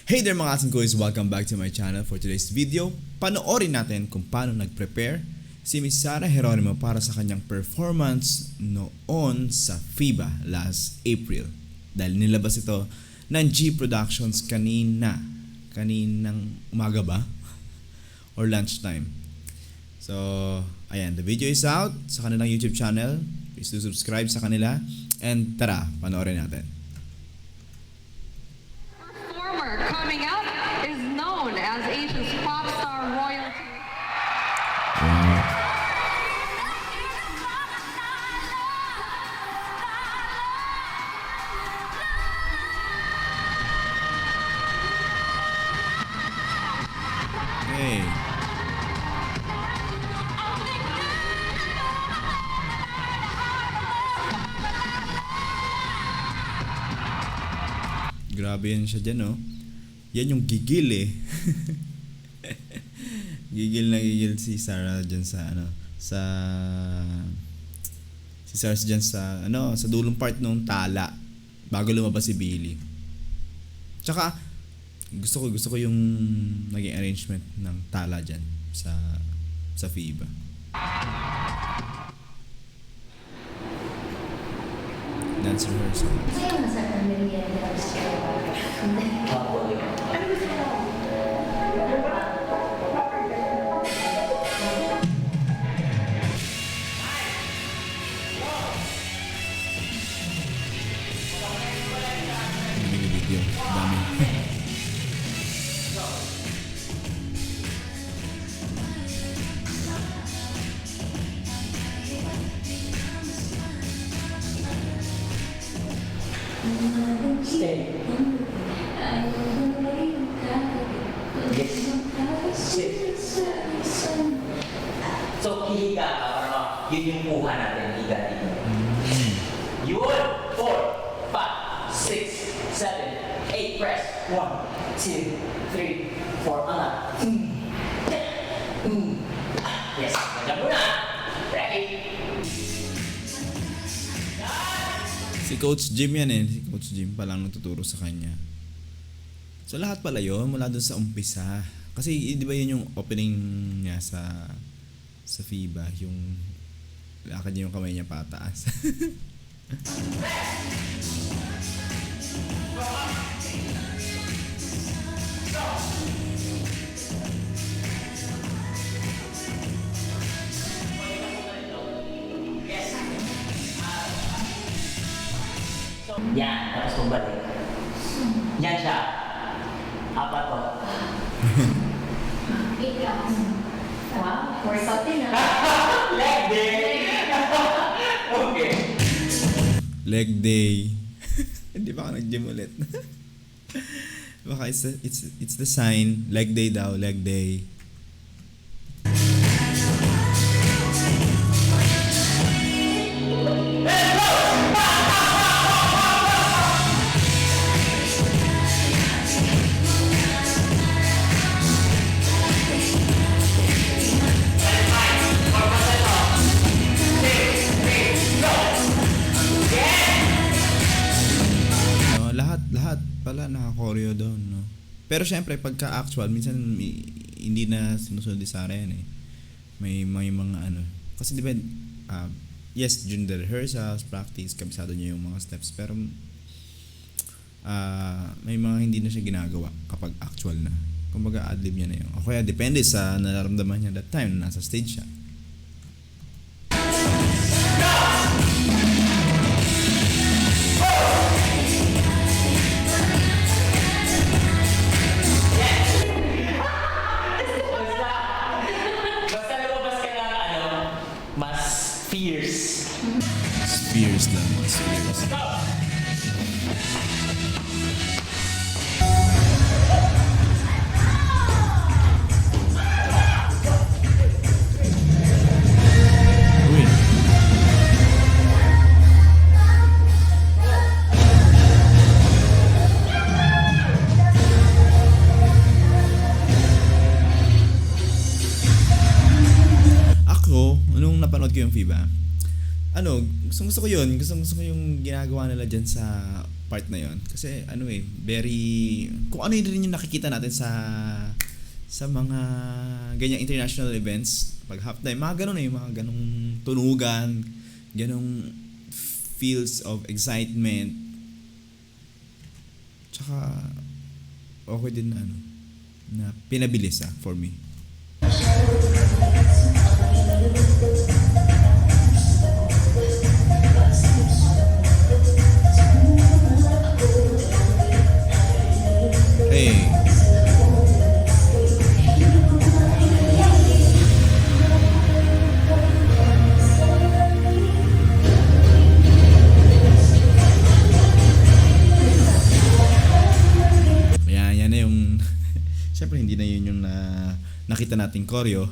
Hey there mga asin guys, welcome back to my channel. For today's video, panoorin natin kung paano nag-prepare si Miss Sara Geronimo para sa kanyang performance noon sa FIBA last April. Dahil nilabas ito ng G Productions kaninang umaga ba? Or lunchtime. So, ayan, the video is out sa kanilang YouTube channel. Please do subscribe sa kanila. And tara, panoorin natin. Coming up is known as Asia's pop star royalty. Hey. Grabe yan siya dyan, no? Yan yung gigil eh. Gigil na gigil si Sara dyan sa si Sara dyan sa sa dulong part nung tala bago lumabas si Billy. Tsaka gusto ko yung naging arrangement ng tala dyan sa FIBA. Dance rehearsal. Video, dami. Stay. Yes. So, hihiga ka para yun yung kuha natin, higa dito. Yun! 4, 5, 6, 7, 8, press. 1, 2, 3, 4, angat. Yes, nandiyan muna. Ready? Si Coach Jim yan eh. Si Coach Jim pa lang nagtuturo sa kanya. So lahat pala yun mula dun sa umpisa. Kasi di ba yun yung opening niya sa FIBA, yung lakad niya yung kamay niya pataas. Yan, tapos kumbalik. Yan siya. Apat to. Wow, workout din Leg day! Okay. Leg day. Hindi ba ka nag-gym ulit? Baka it's the sign. Leg day daw, leg day. Lahat pala naka-choreo doon, no? Pero syempre pagka actual minsan hindi na sinusunod ni Sara yan eh. May mga kasi di ba yes, during the rehearsals, practice, kabisado niya yung mga steps, pero may mga hindi na siya ginagawa kapag actual na. Kumbaga ad-lib niya na yun. O kaya depende sa nararamdaman niya that time na nasa stage siya. Fierce. Fierce lang, mas fierce. Uy. Ako, nung napanood ko yung FIBA, gusto ko yun. Gusto ko yung ginagawa nila dyan sa part na yun. Kasi very, kung ano yun rin yung nakikita natin sa mga ganyang international events, pag halftime, mga ganun mga ganung tunugan, ganung feels of excitement. Tsaka, okay din na pinabilis for me. Hey. Yan na yung syempre hindi na yun yung nakita nating choreo.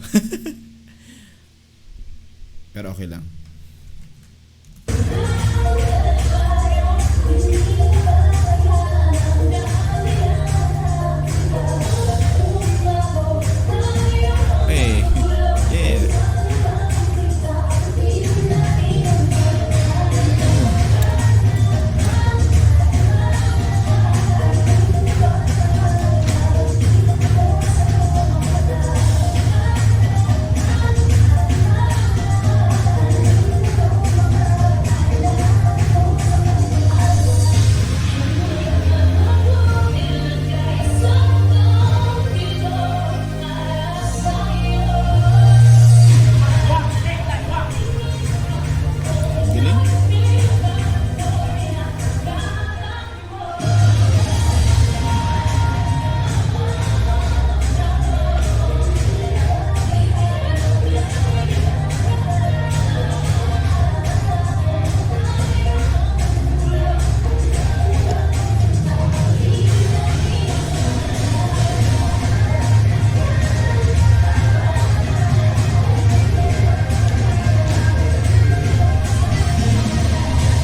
Pero okay lang. Hey, yeah. Galing.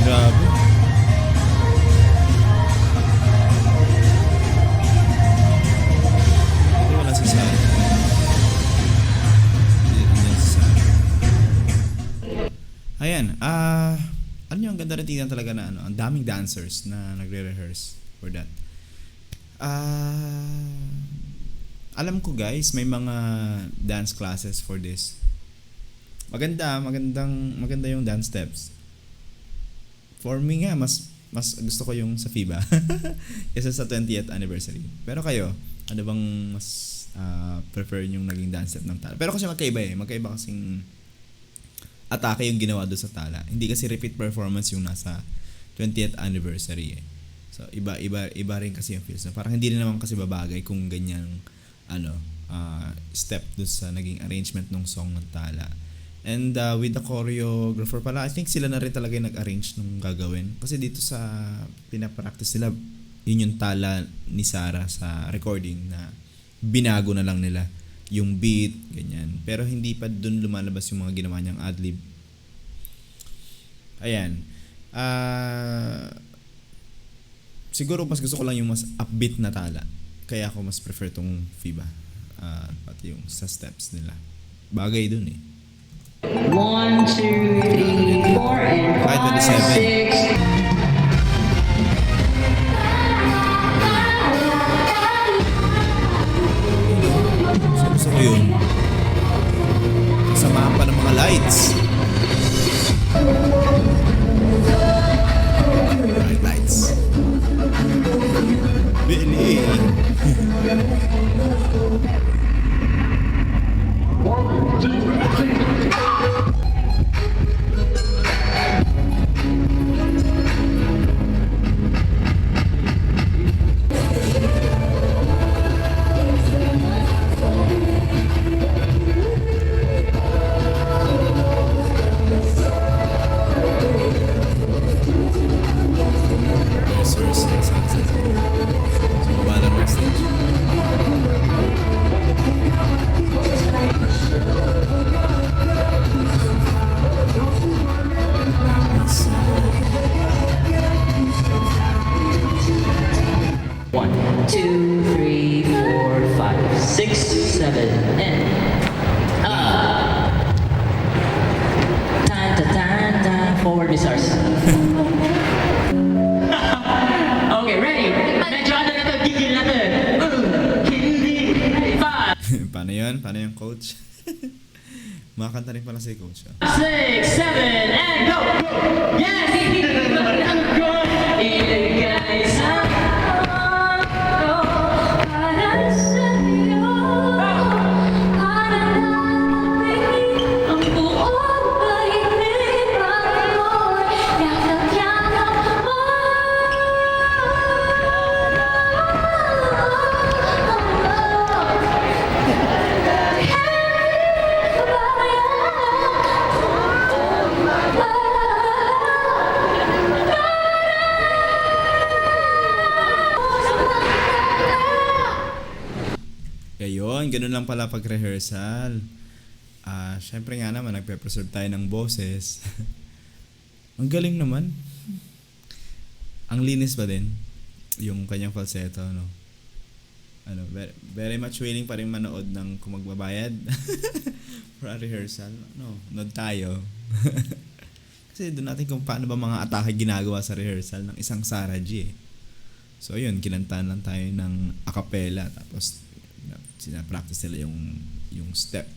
Grabe. Hindi wala si Sarah. Hindi si Sarah. Ayan, ano yung ganda rin tingnan talaga na ang daming dancers na nagre-rehearse for that. Alam ko guys, may mga dance classes for this. Maganda yung dance steps. For me nga, mas gusto ko yung sa FIBA kaysa sa 20th anniversary. Pero kayo, ano bang mas prefer yung naging dance step ng Tala? Pero kasi magkaiba kasing atake yung ginawa doon sa Tala. Hindi kasi repeat performance yung nasa 20th anniversary So iba rin kasi yung feels. Parang hindi rin naman kasi babagay kung ganyang step doon sa naging arrangement ng song ng Tala. And with the choreographer pala, I think sila na rin talaga yung nag-arrange nung gagawin. Kasi dito sa pinapractice nila, yun yung Tala ni Sarah sa recording na binago na lang nila yung beat, ganyan. Pero hindi pa dun lumalabas yung mga ginawa niyang adlib. Ayan. Siguro mas gusto ko lang yung mas upbeat na Tala. Kaya ako mas prefer tong FIBA. Pati yung sa steps nila. Bagay dun 1, 2, 3, 4, and 5, 6. Gusto ko yun. Kasamahan pa ng mga lights. Bright lights. Billy. One, two, three, four, five, six, seven, and up. Tan ta tan tan. forward, Miss Ars. Okay, ready? Medyo ano na to, gigil na to. Hindi. 5, Paano yun? Paano yung coach? Makakanta rin pala si coach. 6, 7, and go! Yes! Ilagay sa Para sa'yo, para namin ang buong pag-ibig mo'y yakap-yakap mo. Ayun, ganun lang pala pag-rehearsal. Syempre nga naman, nagpe-preserve tayo ng boses. Ang galing naman. Ang linis pa din yung kanyang falsetto, no? Very, very much willing pa rin manood ng kung magbabayad for a rehearsal. No, nood tayo. Kasi doon natin kung paano ba mga atake ginagawa sa rehearsal ng isang Sarah G. So yun, kinantahan lang tayo ng a cappella, tapos sinapractice nila yung step.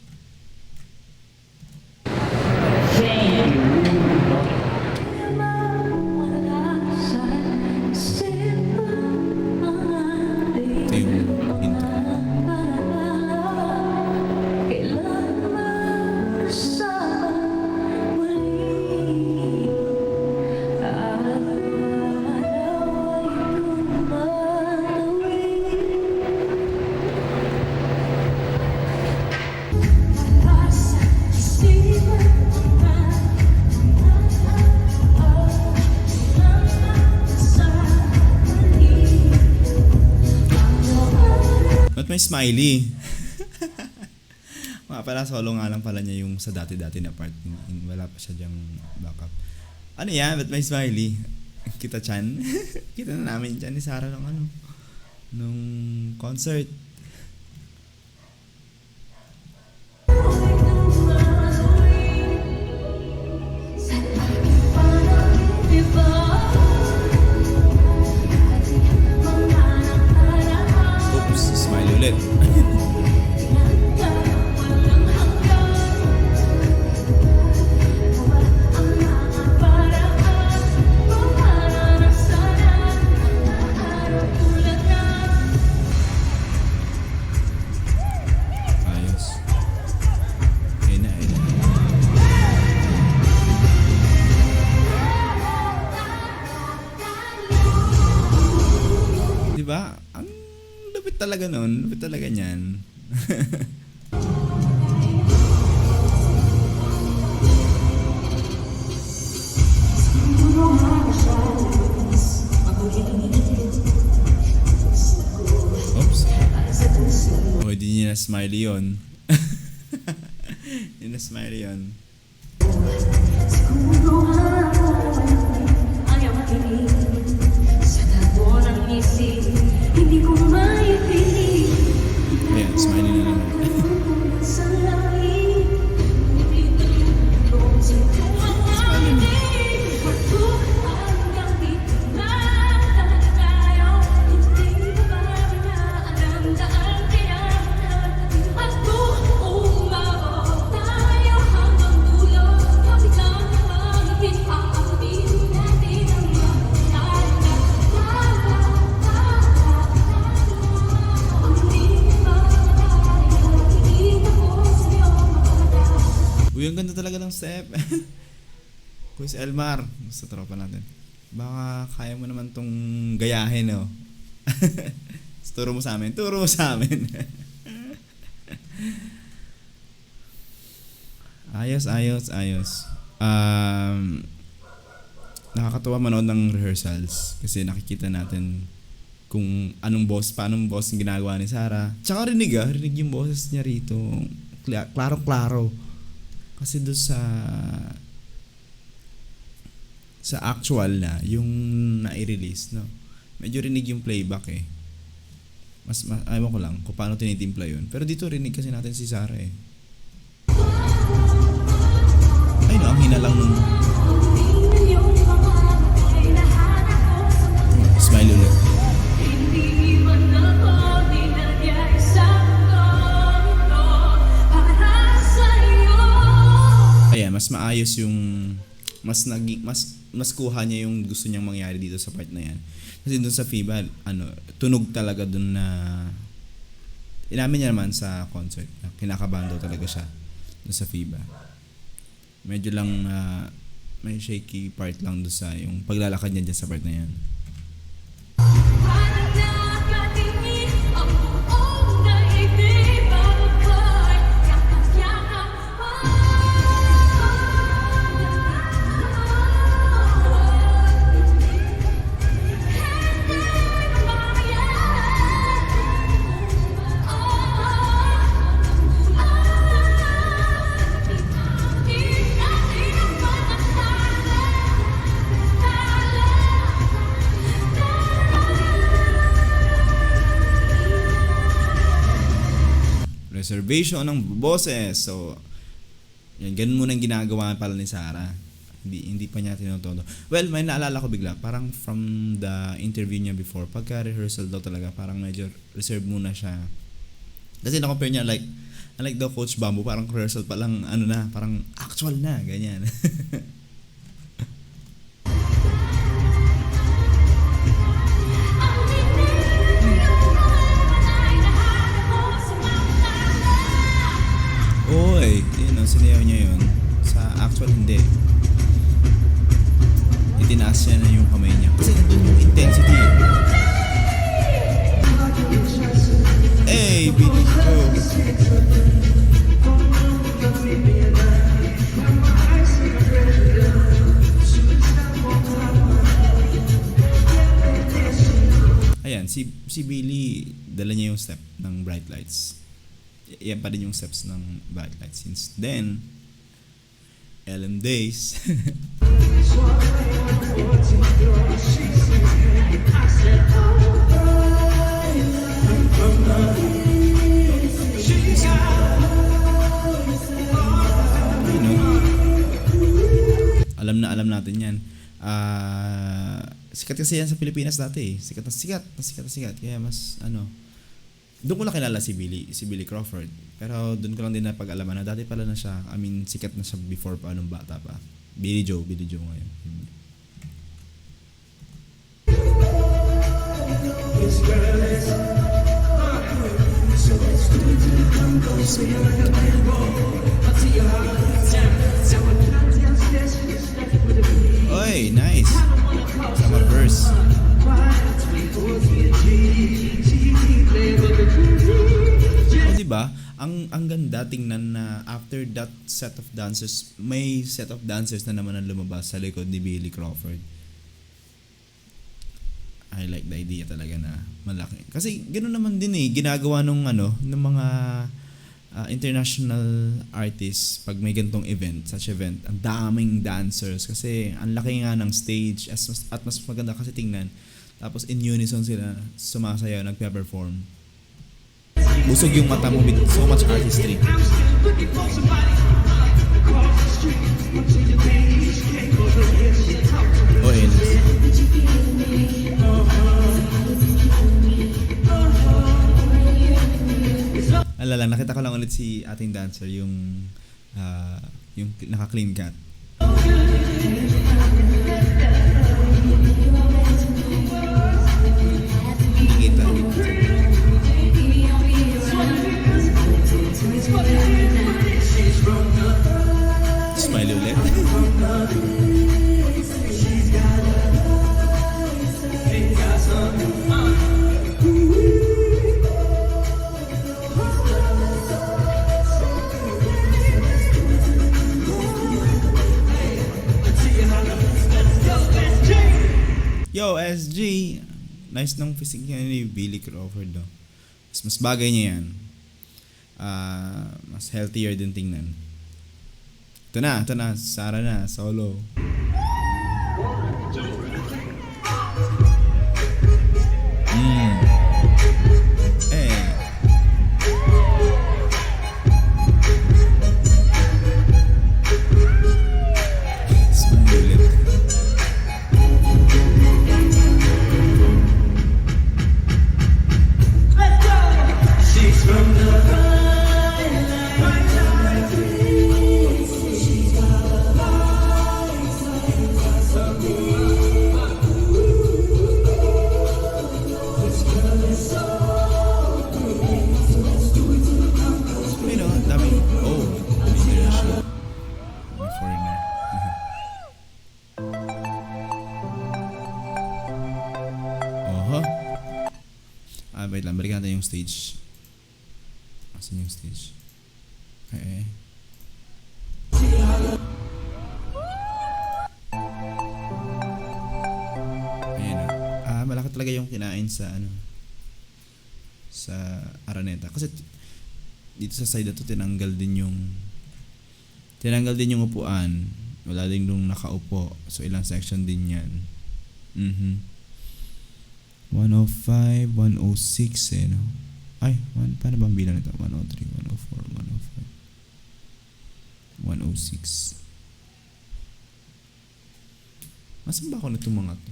Ito yung intro. Ba't may smiley? Mga pala, solo nga lang pala niya yung sa dati-dati na part. Wala pa siya diyang backup. Ano yan? Ba't may smiley? Kita Chan? Kita na namin dyan ni Sarah nung concert. Oops, smiley ulit. Ayos. Ayun na. Diba? Ang lupit talaga nun. Lupit talaga niyan. Oops. Oh, di niya na smiley yun. Hindi na smiley yun. Ayaw makinig sa tabo ng isip. Hindi ko maipinig Ayan, smiley na naman. sa langit. Kung sino ang amin, hanggang dito na tayo. Hindi mo ba alam daan kaya at kung umabot tayo hanggang dulo, kapit lang naman ipapapin natin ang mga Uy, ang ganda talaga ng step. Kuya Elmar, sa tropa natin. Baka kaya mo naman tong gayahin, no? Turo mo sa amin. Turo mo sa amin. Ayos. Nakakatuwa manood ng rehearsals kasi nakikita natin kung paanong boss yung ginagawa ni Sarah. Tsaka rinig yung boses niya rito. Klaro-klaro. Kasi doon sa actual na, yung na-release, no? Medyo rinig yung playback eh. Mas ayaw ko lang kung paano tinitimpla yun. Pero dito rinig kasi natin si Sarah eh. Ay no, ang hina lang nung maayos yung mas kuha niya yung gusto niyang mangyari dito sa part na yan. Kasi doon sa FIBA, tunog talaga doon na inamin niya naman sa concert na kinakabahan daw talaga siya doon sa FIBA. Medyo lang may shaky part lang doon sa yung paglalakad niya dyan sa part na yan. Parang nakatingin ang buong daigdig ako'y yakap-yakap Reservation ng boses. So, yan, ganun muna ang ginagawa pala ni Sarah. Hindi pa niya tinutodo. Well, may naalala ko bigla. Parang from the interview niya before, pagka-rehearsal daw talaga, parang medyo reserved muna siya. Kasi na-compare niya like daw Coach Bamboo, parang rehearsal pa lang, parang actual na, ganyan. Oy, sinayaw niya yun. Sa actual, hindi. Itinaas niya na yung kamay niya. Kasi nandun yung intensity. Hey, Billy Go! Ayan, si Billy, dala niya yung step ng Bright Lights. Yan pa din yung steps ng Bright Lights. Since then, LM days. Alam natin yan. Sikat kasi yan sa Pilipinas dati. Sikat. Kaya mas doon ko lang kilala si Billy Crawford. Pero doon ko lang din napag-alaman na dati pala na siya, sikat na siya before pa nung bata pa. Billy Joe ngayon. Oy, nice. Sama verse. Diba? Ang ganda tingnan na after that set of dancers, may set of dancers na naman ang lumabas sa likod ni Billy Crawford. I like the idea talaga na malaki. Kasi ganoon naman din ginagawa ng mga international artists pag may ganitong event, such event, ang daming dancers kasi ang laki nga ng stage at mas maganda kasi tingnan. Tapos in unison sila sumasayaw, nagpe-perform. Busog yung mata mo with so much artistry. Oh, alala, nakita ko lang ulit si ating dancer, yung naka-clean cut. Kita. Smile ulit. Yo, SG! Nice nung physique niya ni Billy Crawford, no? Mas bagay niya yan. Mas healthier din tingnan. Ito na, Sarah na, solo. Hey. Smile ulit. balikan natin yung stage. Asan yung stage? Okay. Ayan na. Malaki talaga yung kinain sa sa Araneta. Kasi dito sa side na to, tinanggal din yung upuan. Wala din nung nakaupo. So, ilang section din yan. 105, 106 eh, no? Ay, paano ba ang bilang nito? 103, 104, 105, 106. Masan ba ako nito mga to?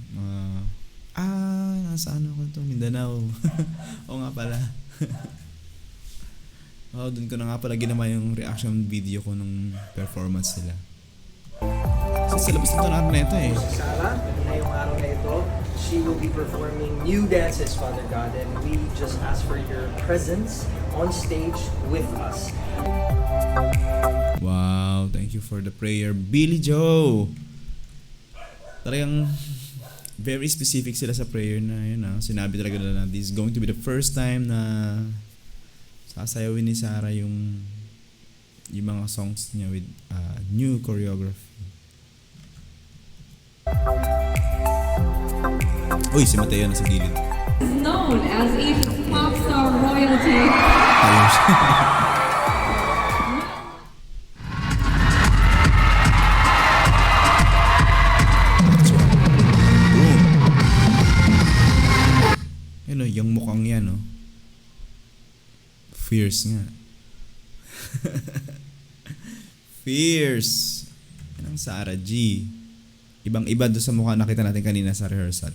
Nasa ako to? Mindanao. Oo nga pala. Doon ko na nga pala ginawa yung reaction video ko nung performance nila. Kasi sa labas nito na ito eh. Si Sarah, ngayong araw na ito, she will be performing new dances, Father God, and we just ask for your presence on stage with us. Wow, thank you for the prayer, Billy Joe. Talagang very specific sila sa prayer na yun. Sinabi talaga nila na this is going to be the first time na sasayawin ni Sarah yung mga songs niya with new choreography. Uy, si Mateo na sa gilid. Is known as Asia's pop star royalty. Ayos. Boom. Ano, yung mukhang yan, no? Fierce nga. Fierce. Yan ang Sarah G. Ibang-iba doon sa mukha nakita natin kanina sa rehearsal.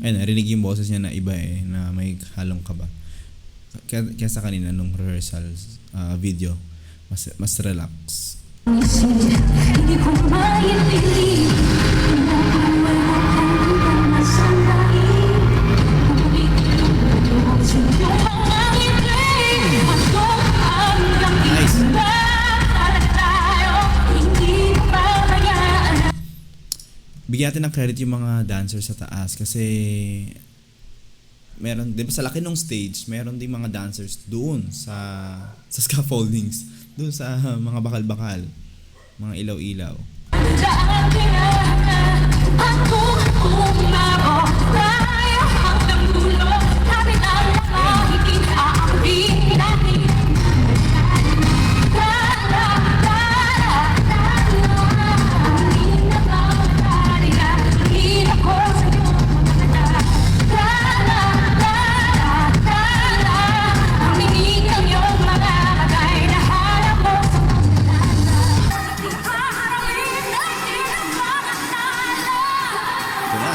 Narinig yung boses niya na iba na may halong kaba. Kaya sa kanina nung rehearsal video, mas relax. Hindi ko maipilit. Nice. Bigyan natin ng credit yung mga dancers sa taas kasi meron, di ba sa laki ng stage, meron ding mga dancers doon sa scaffoldings, doon sa mga bakal-bakal, mga ilaw-ilaw. Ito na.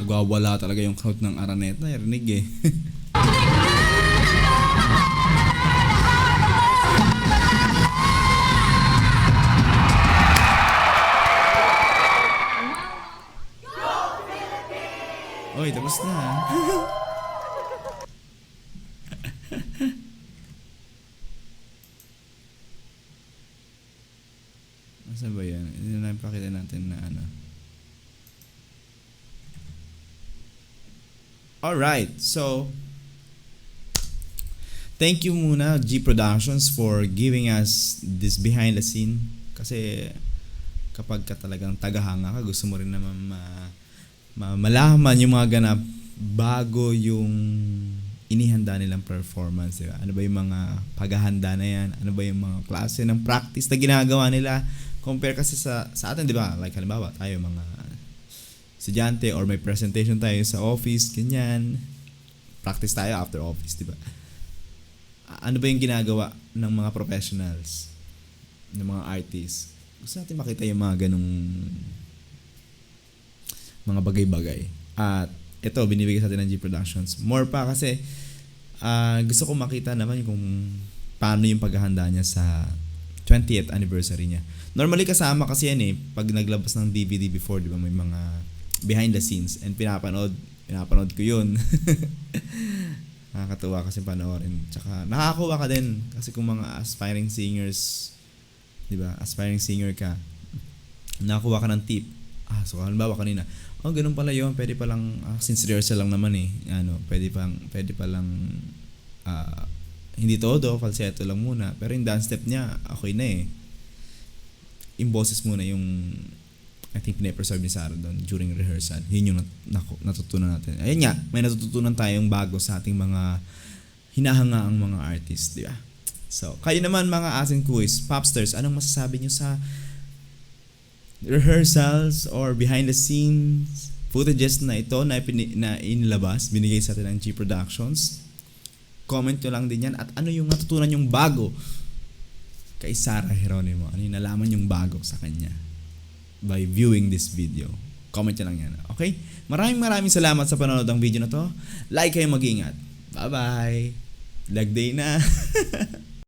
Nagwawala talaga yung crowd ng Araneta. Rinig eh. Oy, tapos na. Nasaan ba yan? Hindi na pakita natin na ano. Alright, so thank you muna G Productions for giving us this behind the scene. Kasi kapag ka talagang tagahanga ka, gusto mo rin naman malaman yung mga ganap bago yung inihanda nilang performance, diba? Ano ba yung mga paghahanda na yan? Ano ba yung mga klase ng practice na ginagawa nila? Compare kasi sa atin, diba? Like halimbawa, tayo mga estudyante or may presentation tayo sa office, ganyan. Practice tayo after office, diba? Ano ba yung ginagawa ng mga professionals, ng mga artists? Gusto natin makita yung mga ganong mga bagay-bagay. At ito, binibigay sa atin ng G Productions. More pa kasi gusto ko makita naman kung paano yung paghahanda niya sa 20th anniversary niya. Normally kasama kasi yan pag naglabas ng DVD before, di ba, may mga behind the scenes and pinapanood ko yun. Nakakatuwa kasi panoorin. Tsaka nakakakuha ka din kasi kung mga aspiring singers, di ba, aspiring singer ka, nakakuha ka ng tip. So halimbawa kanina, ganun pala yun, pwede palang, since rehearsal lang naman pwede palang hindi todo, falsetto lang muna. Pero yung dance step niya, okay na yung boses muna yung, I think, pinapreserve ni Sarah doon during rehearsal. Yun yung natutunan natin. Ayun nga, may natutunan tayong bago sa ating mga hinahangaang mga artist, di ba? So, kayo naman mga asin quiz, Popsters, anong masasabi nyo sa rehearsals or behind the scenes footages na ito na inilabas, binigay sa atin ng G Productions? Comment nyo lang din yan. At ano yung natutunan yung bago kay Sarah Geronimo? Ano yung nalaman yung bago sa kanya by viewing this video? Comment nyo lang yan. Okay? Maraming salamat sa panonood ng video na to. Like kayo, mag-ingat. Bye-bye. Leg day na.